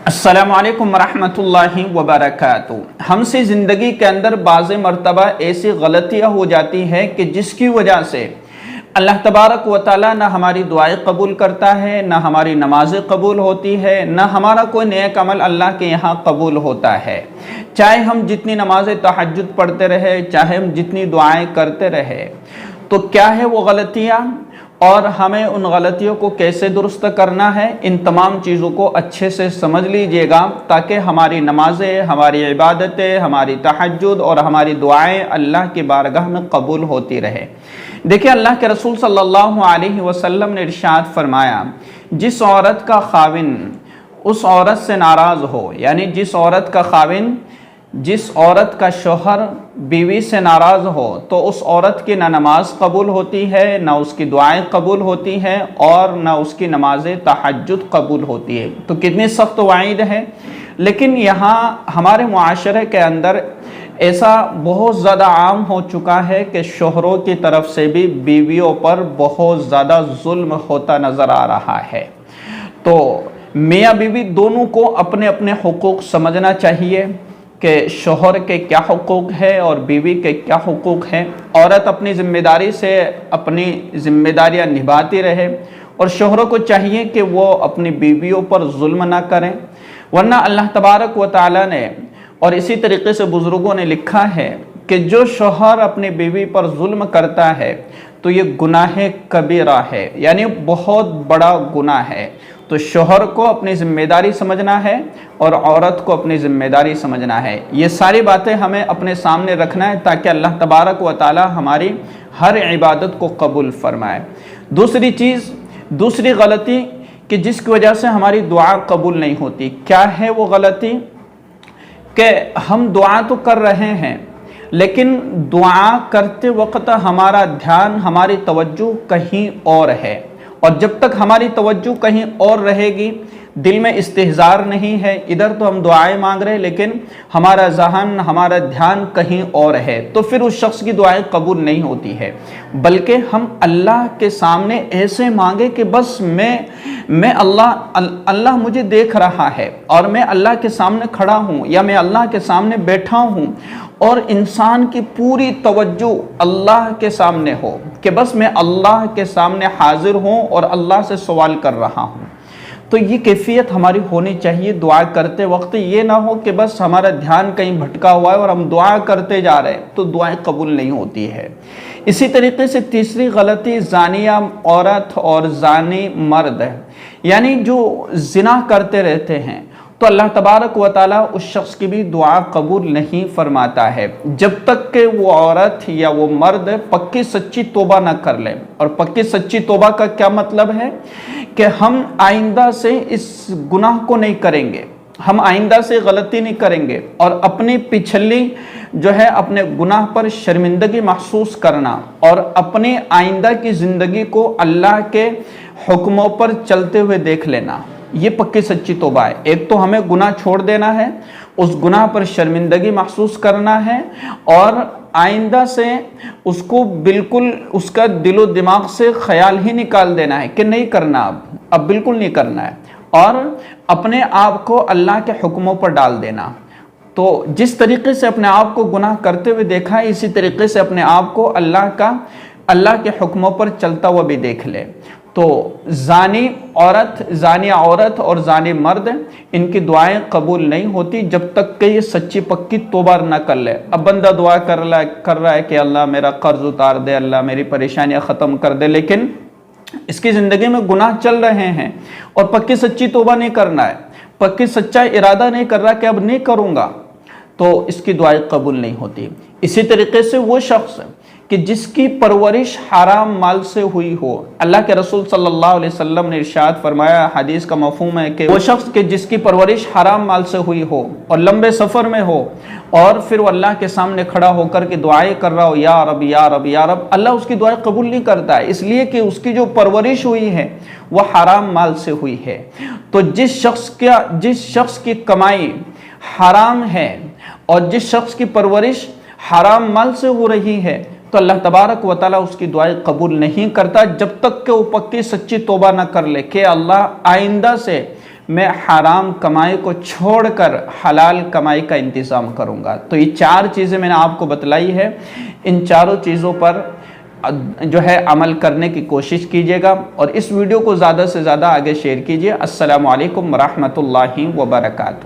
السلام علیکم ورحمۃ اللہ وبرکاتہ۔ ہم سے زندگی کے اندر بعض مرتبہ ایسی غلطیاں ہو جاتی ہیں کہ جس کی وجہ سے اللہ تبارک و تعالیٰ نہ ہماری دعائیں قبول کرتا ہے، نہ ہماری نمازیں قبول ہوتی ہے، نہ ہمارا کوئی نیک عمل اللہ کے یہاں قبول ہوتا ہے۔ چاہے ہم جتنی نماز تہجد پڑھتے رہے، چاہے ہم جتنی دعائیں کرتے رہے، تو کیا ہے وہ غلطیاں اور ہمیں ان غلطیوں کو کیسے درست کرنا ہے، ان تمام چیزوں کو اچھے سے سمجھ لیجئے گا تاکہ ہماری نمازیں، ہماری عبادتیں، ہماری تہجد اور ہماری دعائیں اللہ کی بارگاہ میں قبول ہوتی رہے۔ دیکھیں، اللہ کے رسول صلی اللہ علیہ وسلم نے ارشاد فرمایا، جس عورت کا خاوند اس عورت سے ناراض ہو، یعنی جس عورت کا شوہر بیوی سے ناراض ہو تو اس عورت کی نہ نماز قبول ہوتی ہے، نہ اس کی دعائیں قبول ہوتی ہیں اور نہ اس کی نماز تہجد قبول ہوتی ہے۔ تو کتنی سخت وعید ہے، لیکن یہاں ہمارے معاشرے کے اندر ایسا بہت زیادہ عام ہو چکا ہے کہ شوہروں کی طرف سے بھی بیویوں پر بہت زیادہ ظلم ہوتا نظر آ رہا ہے۔ تو میاں بیوی دونوں کو اپنے اپنے حقوق سمجھنا چاہیے کہ شوہر کے کیا حقوق ہے اور بیوی کے کیا حقوق ہیں۔ عورت اپنی ذمہ داری سے اپنی ذمہ داریاں نبھاتی رہے اور شوہروں کو چاہیے کہ وہ اپنی بیویوں پر ظلم نہ کریں، ورنہ اللہ تبارک و تعالیٰ نے اور اسی طریقے سے بزرگوں نے لکھا ہے کہ جو شوہر اپنی بیوی پر ظلم کرتا ہے تو یہ گناہ کبیرہ ہے، یعنی بہت بڑا گناہ ہے۔ تو شوہر کو اپنی ذمہ داری سمجھنا ہے اور عورت کو اپنی ذمہ داری سمجھنا ہے۔ یہ ساری باتیں ہمیں اپنے سامنے رکھنا ہے تاکہ اللہ تبارک و تعالی ہماری ہر عبادت کو قبول فرمائے۔ دوسری غلطی کہ جس کی وجہ سے ہماری دعا قبول نہیں ہوتی، کیا ہے وہ غلطی؟ کہ ہم دعا تو کر رہے ہیں لیکن دعا کرتے وقت ہمارا دھیان، ہماری توجہ کہیں اور ہے، اور جب تک ہماری توجہ کہیں اور رہے گی، دل میں استحضار نہیں ہے، ادھر تو ہم دعائیں مانگ رہے لیکن ہمارا ذہن، ہمارا دھیان کہیں اور ہے، تو پھر اس شخص کی دعائیں قبول نہیں ہوتی ہے۔ بلکہ ہم اللہ کے سامنے ایسے مانگے کہ بس میں اللہ مجھے دیکھ رہا ہے اور میں اللہ کے سامنے کھڑا ہوں یا میں اللہ کے سامنے بیٹھا ہوں، اور انسان کی پوری توجہ اللہ کے سامنے ہو کہ بس میں اللہ کے سامنے حاضر ہوں اور اللہ سے سوال کر رہا ہوں۔ تو یہ کیفیت ہماری ہونی چاہیے دعا کرتے وقت۔ یہ نہ ہو کہ بس ہمارا دھیان کہیں بھٹکا ہوا ہے اور ہم دعا کرتے جا رہے ہیں تو دعائیں قبول نہیں ہوتی ہے۔ اسی طریقے سے تیسری غلطی زانیہ عورت اور زانی مرد ہے، یعنی جو زنا کرتے رہتے ہیں تو اللہ تبارک و تعالیٰ اس شخص کی بھی دعا قبول نہیں فرماتا ہے جب تک کہ وہ عورت یا وہ مرد پکی سچی توبہ نہ کر لے۔ اور پکی سچی توبہ کا کیا مطلب ہے؟ کہ ہم آئندہ سے اس گناہ کو نہیں کریں گے، ہم آئندہ سے غلطی نہیں کریں گے، اور اپنی پچھلی اپنے گناہ پر شرمندگی محسوس کرنا اور اپنی آئندہ کی زندگی کو اللہ کے حکموں پر چلتے ہوئے دیکھ لینا، یہ پکی سچی توبہ ہے۔ ایک تو ہمیں گناہ چھوڑ دینا ہے، اس گناہ پر شرمندگی محسوس کرنا ہے، اور آئندہ سے اس کو بالکل اس کا دل و دماغ سے خیال ہی نکال دینا ہے کہ نہیں کرنا، اب بالکل نہیں کرنا ہے، اور اپنے آپ کو اللہ کے حکموں پر ڈال دینا۔ تو جس طریقے سے اپنے آپ کو گناہ کرتے ہوئے دیکھا ہے، اسی طریقے سے اپنے آپ کو اللہ کے حکموں پر چلتا ہوا بھی دیکھ لے۔ تو زانیہ عورت اور زانی مرد، ان کی دعائیں قبول نہیں ہوتی جب تک کہ یہ سچی پکی توبہ نہ کر لے۔ اب بندہ دعا کر رہا ہے کہ اللہ میرا قرض اتار دے، اللہ میری پریشانیاں ختم کر دے، لیکن اس کی زندگی میں گناہ چل رہے ہیں اور پکی سچی توبہ نہیں کرنا ہے، پکی سچا ارادہ نہیں کر رہا کہ اب نہیں کروں گا، تو اس کی دعائیں قبول نہیں ہوتی۔ اسی طریقے سے وہ شخص کہ جس کی پرورش حرام مال سے ہوئی ہو، اللہ کے رسول صلی اللہ علیہ وسلم نے ارشاد فرمایا، حدیث کا مفہوم ہے کہ وہ شخص کہ جس کی پرورش حرام مال سے ہوئی ہو اور لمبے سفر میں ہو، اور پھر وہ اللہ کے سامنے کھڑا ہو کر کے دعائیں کر رہا ہو، یا رب یا رب یا رب، اللہ اس کی دعائیں قبول نہیں کرتا ہے، اس لیے کہ اس کی جو پرورش ہوئی ہے وہ حرام مال سے ہوئی ہے۔ تو جس شخص کی کمائی حرام ہے اور جس شخص کی پرورش حرام مال سے ہو رہی ہے تو اللہ تبارک و تعالیٰ اس کی دعائیں قبول نہیں کرتا جب تک کہ وہ پکی سچی توبہ نہ کر لے کہ اللہ آئندہ سے میں حرام کمائی کو چھوڑ کر حلال کمائی کا انتظام کروں گا۔ تو یہ 4 چیزیں میں نے آپ کو بتلائی ہے، ان چاروں چیزوں پر جو ہے عمل کرنے کی کوشش کیجیے گا، اور اس ویڈیو کو زیادہ سے زیادہ آگے شیئر کیجیے۔ السلام علیکم ورحمۃ اللہ وبرکاتہ۔